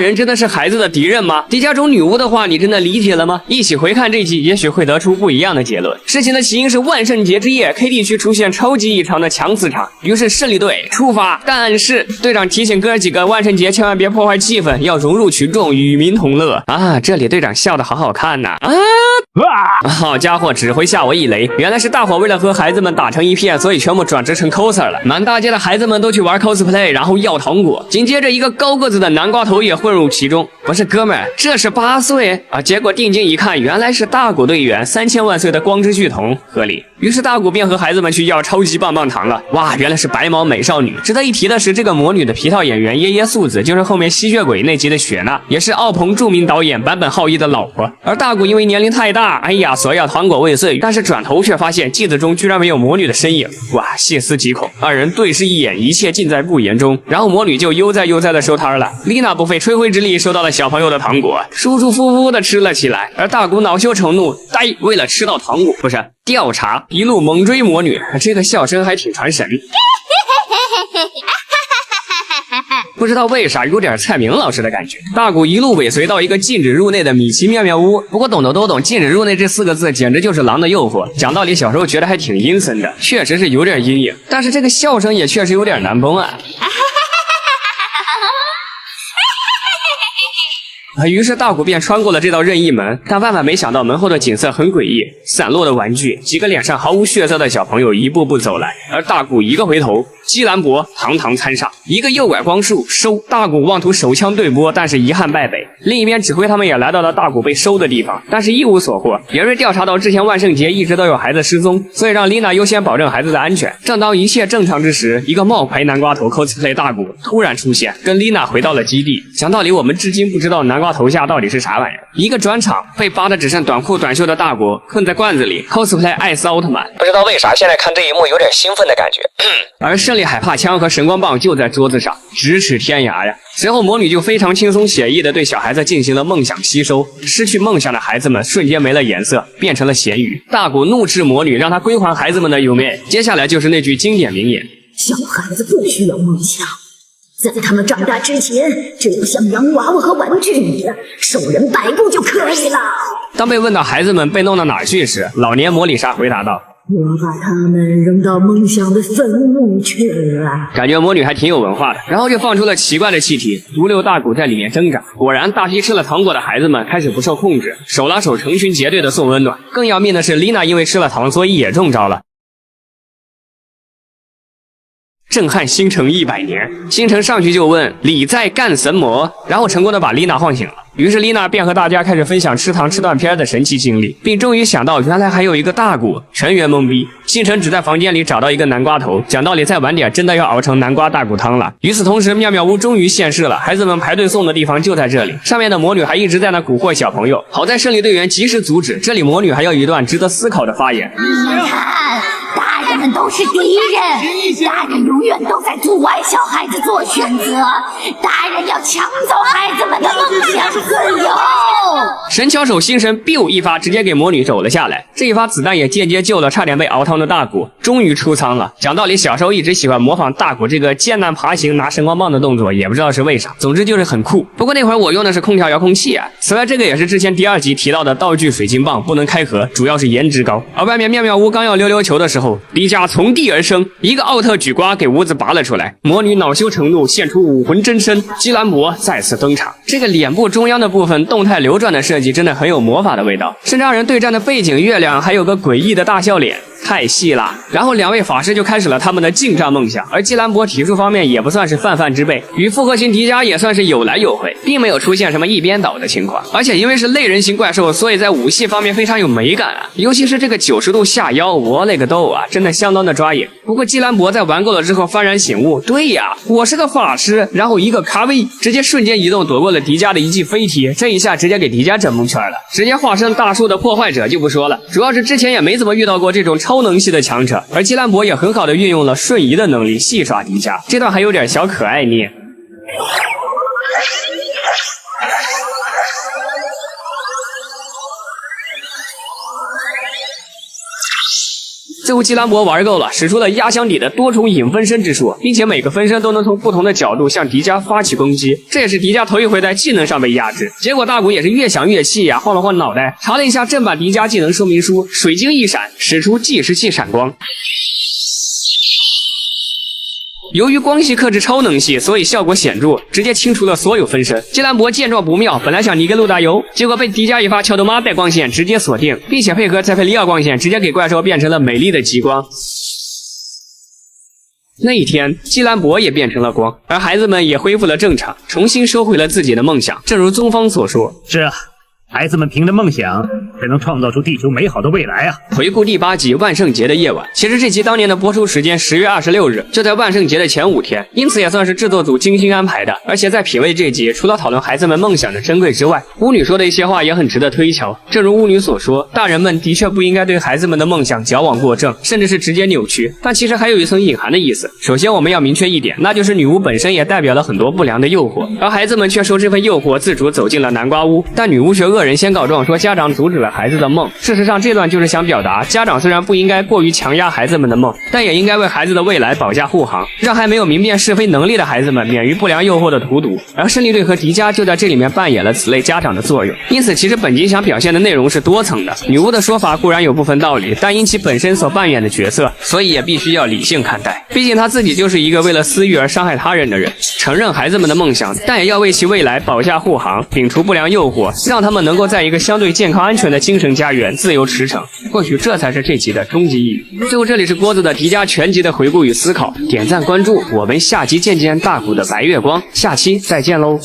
人真的是孩子的敌人吗？迪迦中女巫的话，你真的理解了吗？一起回看这集，也许会得出不一样的结论。事情的起因是万圣节之夜 ，K 地区出现超级异常的强磁场，于是胜利队出发。但是队长提醒哥几个，万圣节千万别破坏气氛，要融入群众，与民同乐啊！这里队长笑得好好看呐好家伙，只会吓我一雷！原来是大伙为了和孩子们打成一片，所以全部转职成 coser 了。满大街的孩子们都去玩 cosplay， 然后要糖果。紧接着，一个高个子的南瓜头也混入其中。不是哥们儿，这是8岁啊！结果定睛一看，原来是大古队员3000万岁的光之巨童，合理。于是大古便和孩子们去要超级棒棒糖了。哇，原来是白毛美少女。值得一提的是，这个魔女的皮套演员耶耶素子，就是后面吸血鬼那集的雪娜，也是奥鹏著名导演坂本浩一的老婆。而大古因为年龄太大，哎呀，索要糖果未遂，但是转头却发现镜子中居然没有魔女的身影。哇，细思极恐。二人对视一眼，一切尽在不言中。然后魔女就悠哉悠哉的收摊了。丽娜不费吹灰之力收到了小朋友的糖果，舒舒服服的吃了起来。而大古恼羞成怒，呆，为了吃到糖果，不是调查，一路猛追魔女。这个笑声还挺传神。不知道为啥有点蔡明老师的感觉。大古一路尾随到一个禁止入内的米奇妙妙屋，不过懂的都懂，禁止入内这4个字简直就是狼的诱惑。讲道理，小时候觉得还挺阴森的，确实是有点阴影，但是这个笑声也确实有点难崩啊。于是大古便穿过了这道任意门，但万万没想到门后的景色很诡异，散落的玩具，几个脸上毫无血色的小朋友一步步走来，而大古一个回头，基兰博堂堂参上，一个右拐光束收，大古妄图手枪对波，但是遗憾败北。另一边指挥他们也来到了大古被收的地方，但是一无所获。别瑞调查到之前万圣节一直都有孩子失踪，所以让丽娜优先保证孩子的安全。正当一切正常之时，一个冒牌南瓜头 cosplay 大古突然出现，跟丽娜回到了基地。讲道理，我们至今不知道南瓜头下到底是啥玩意儿。一个转场，被扒的只剩短裤短袖的大古困在罐子里 cosplay 艾斯奥特曼。不知道为啥现在看这一幕有点兴奋的感觉。而胜利海帕枪和神光棒就在桌子上，咫尺天涯呀。随后魔女就非常轻松写意的对小孩子进行了梦想吸收，失去梦想的孩子们瞬间没了颜色，变成了咸鱼。大古怒斥魔女，让她归还孩子们的优美。接下来就是那句经典名言：小孩子不需要梦想，在他们长大之前，只有像洋娃娃和玩具一样受人摆布就可以了。当被问到孩子们被弄到哪去时，老年魔里莎回答道：我把他们扔到梦想的坟墓去了。感觉魔女还挺有文化的。然后就放出了奇怪的气体，毒瘤大古在里面挣扎。果然，大批吃了糖果的孩子们开始不受控制，手拉手成群结队的送温暖。更要命的是，丽娜因为吃了糖，所以也中招了。震撼星辰100年，星辰上去就问李在干神魔，然后成功的把丽娜晃醒了。于是丽娜便和大家开始分享吃糖吃断片的神奇经历，并终于想到原来还有一个大古，全员懵逼。星辰只在房间里找到一个南瓜头，讲道理再晚点真的要熬成南瓜大骨汤了。与此同时，妙妙屋终于现世了，孩子们排队送的地方就在这里，上面的魔女还一直在那蛊惑小朋友，好在胜利队员及时阻止。这里魔女还有一段值得思考的发言：你看，大人们都是敌人，大人永远都在阻碍小孩子做选择，大人要抢走孩子们的梦想自由。神巧手星神 biu 一发直接给魔女走了下来，这一发子弹也间接救了差点被熬汤的大古，终于出舱了。讲道理，小时候一直喜欢模仿大古这个艰难爬行拿神光棒的动作，也不知道是为啥，总之就是很酷。不过那会儿我用的是空调遥控器啊。此外，这个也是之前第2集提到的道具水晶棒，不能开盒，主要是颜值高。而外面妙妙屋刚要溜溜球的时候，迪迦从地而生，一个奥特举瓜给屋子拔了出来，魔女恼羞成怒，现出武魂真身，基兰博再次登场。这个脸部中央的部分动态流转的设计真的很有魔法的味道，甚至二人对战的背景月亮还有个诡异的大笑脸，太细了。然后2位法师就开始了他们的近战梦想，而基兰博体术方面也不算是泛泛之辈，与复合型迪迦也算是有来有回，并没有出现什么一边倒的情况。而且因为是类人形怪兽，所以在武器方面非常有美感啊，尤其是这个90度下腰，我勒个豆啊，真的相当的抓眼。不过基兰博在玩够了之后幡然醒悟，对呀，我是个法师，然后一个卡位，直接瞬间移动躲过了迪迦的一记飞踢，这一下直接给迪迦整蒙圈了，直接化身大树的破坏者就不说了，主要是之前也没怎么遇到过这种超能系的强者，而基兰博也很好的运用了瞬移的能力戏耍迪迦，这段还有点小可爱捏。最后，基兰博玩够了，使出了压箱底的多重影分身之术，并且每个分身都能从不同的角度向迪迦发起攻击，这也是迪迦头一回在技能上被压制。结果大古也是越想越气呀，晃了晃脑袋，查了一下正版迪迦技能说明书，水晶一闪，使出计时器闪光。由于光系克制超能系，所以效果显著，直接清除了所有分身。基兰博见状不妙，本来想尼根路打油，结果被迪迦一发乔德玛带光线直接锁定，并且配合塞佩利奥光线，直接给怪兽变成了美丽的极光。那一天，基兰博也变成了光，而孩子们也恢复了正常，重新收回了自己的梦想。正如宗方所说，是啊，孩子们凭着梦想，才能创造出地球美好的未来啊！回顾第8集万圣节的夜晚，其实这集当年的播出时间10月26日，就在万圣节的前5天，因此也算是制作组精心安排的。而且在品味这集，除了讨论孩子们梦想的珍贵之外，巫女说的一些话也很值得推敲。正如巫女所说，大人们的确不应该对孩子们的梦想矫枉过正，甚至是直接扭曲，但其实还有一层隐含的意思。首先我们要明确一点，那就是女巫本身也代表了很多不良的诱惑，而孩子们却受这份诱惑自主走进了南瓜屋，但女巫却恶人先告状，说家长阻止了孩子的梦。事实上，这段就是想表达，家长虽然不应该过于强压孩子们的梦，但也应该为孩子的未来保驾护航，让还没有明辨是非能力的孩子们免于不良诱惑的荼毒。而胜利队和迪迦就在这里面扮演了此类家长的作用。因此，其实本集想表现的内容是多层的。女巫的说法固然有部分道理，但因其本身所扮演的角色，所以也必须要理性看待。毕竟她自己就是一个为了私欲而伤害他人的人。承认孩子们的梦想，但也要为其未来保驾护航，摒除不良诱惑，让他们能够在一个相对健康安全的精神家园自由驰骋。或许这才是这集的终极意义。最后，这里是郭子的迪迦全集的回顾与思考，点赞关注，我们下集见大古的白月光，下期再见喽。